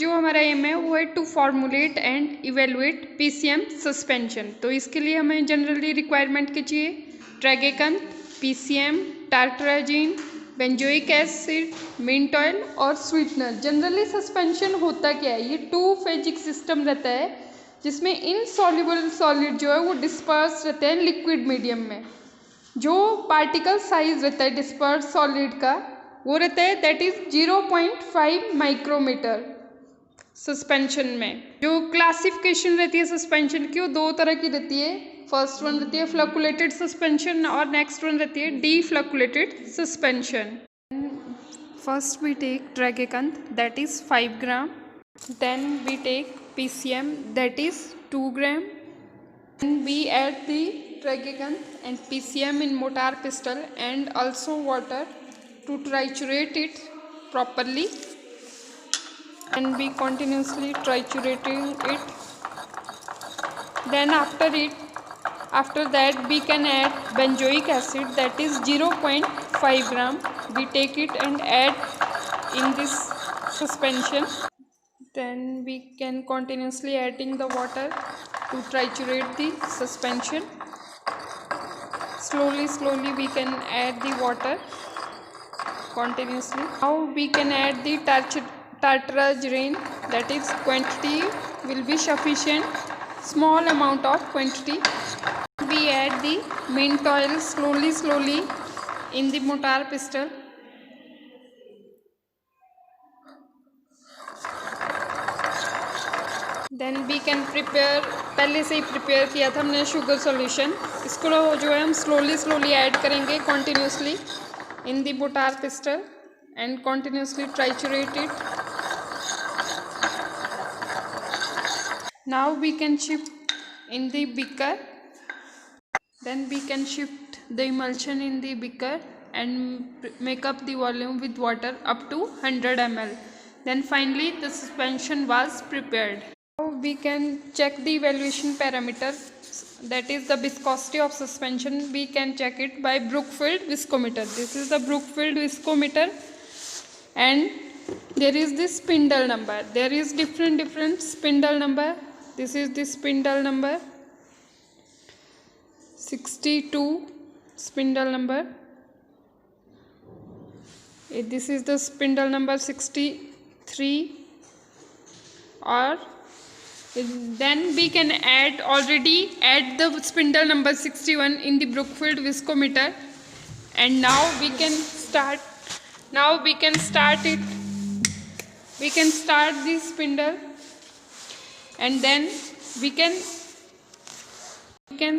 जो हमारा एम है वो है to formulate and evaluate PCM suspension. तो इसके लिए हमें जनरली रिक्वायरमेंट के चाहिए tragacanth, PCM, tartrazine, benzoic acid, mint oil और स्वीटनर। जनरली सस्पेंशन होता क्या है, ये टू फेजिक सिस्टम रहता है जिसमें इनसॉल्युबल सॉलिड जो है वो डिस्पर्स रहते हैं लिक्विड मीडियम में। जो पार्टिकल साइज रहता है डिस्पर्स सॉलिड का वो रहता है दैट इज 0.5 माइक्रोमीटर। सस्पेंशन में जो क्लासिफिकेशन रहती है सस्पेंशन की वो दो तरह की रहती है। फर्स्ट वन रहती है फ्लक्चुएटेड सस्पेंशन और नेक्स्ट वन रहती है deflocculated suspension. First we take tragacanth that is 5 gram, then we take PCM that is 2 gram, then we add the tragacanth and PCM in mortar pestle and also water to triturate it properly, and we continuously triturating it. Then after that we can add benzoic acid that is 0.5 gram. We take it and add in this suspension. Then we can continuously adding the water to triturate the suspension. Slowly we can add the water continuously. Now we can add the tartrazine, that is quantity will be sufficient, small amount of quantity. We add the mint oil slowly in the mortar pestle. Then we can prepare, पहले से ही prepare किया था हमने sugar solution, इसको जो है हम slowly add करेंगे continuously in the mortar pestle and continuously triturate it. Now we can shift in the beaker, then we can shift the emulsion in the beaker and make up the volume with water up to 100 ml. Then finally the suspension was prepared. Now we can check the evaluation parameter, that is the viscosity of suspension. We can check it by Brookfield viscometer. This is the Brookfield viscometer and there is this spindle number. There is different spindle number. This is the spindle number 62 spindle number. This is the spindle number 63, or then we can already add the spindle number 61 in the Brookfield viscometer, and now we can start it. We can start the spindle and then we can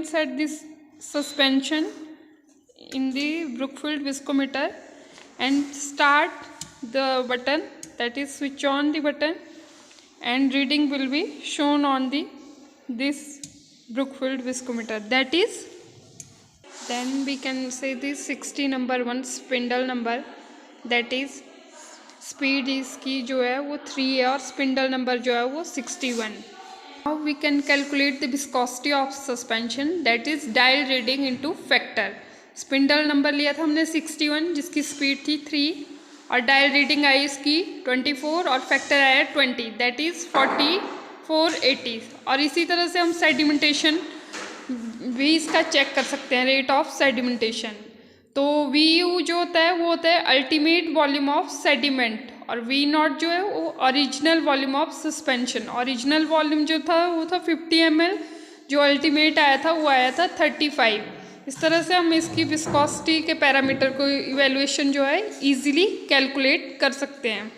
set this suspension in the Brookfield viscometer and start the button, that is switch on the button, and reading will be shown on this Brookfield viscometer. That is, then we can say this 60 number 1 spindle number, that is speed इसकी जो है वो 3 है और spindle number जो है वो 61. Now we can calculate the viscosity of suspension, that is dial reading into factor. Spindle number लिया था हमने 61 जिसकी स्पीड थी 3 और डायल रीडिंग आई इसकी 24 और फैक्टर आया 20, दैट इज़ 4480. और इसी तरह से हम सेडिमेंटेशन भी इसका चेक कर सकते हैं, रेट ऑफ सेडिमेंटेशन. तो VU जो होता है वो होता है अल्टीमेट वॉल्यूम ऑफ सेडिमेंट और V0 जो है वो original volume of suspension. Original volume जो था वो था 50 ml, जो अल्टीमेट आया था वो आया था 35. इस तरह से हम इसकी विस्कोसिटी के पैरामीटर को इवैल्यूएशन जो है इजीली कैलकुलेट कर सकते हैं.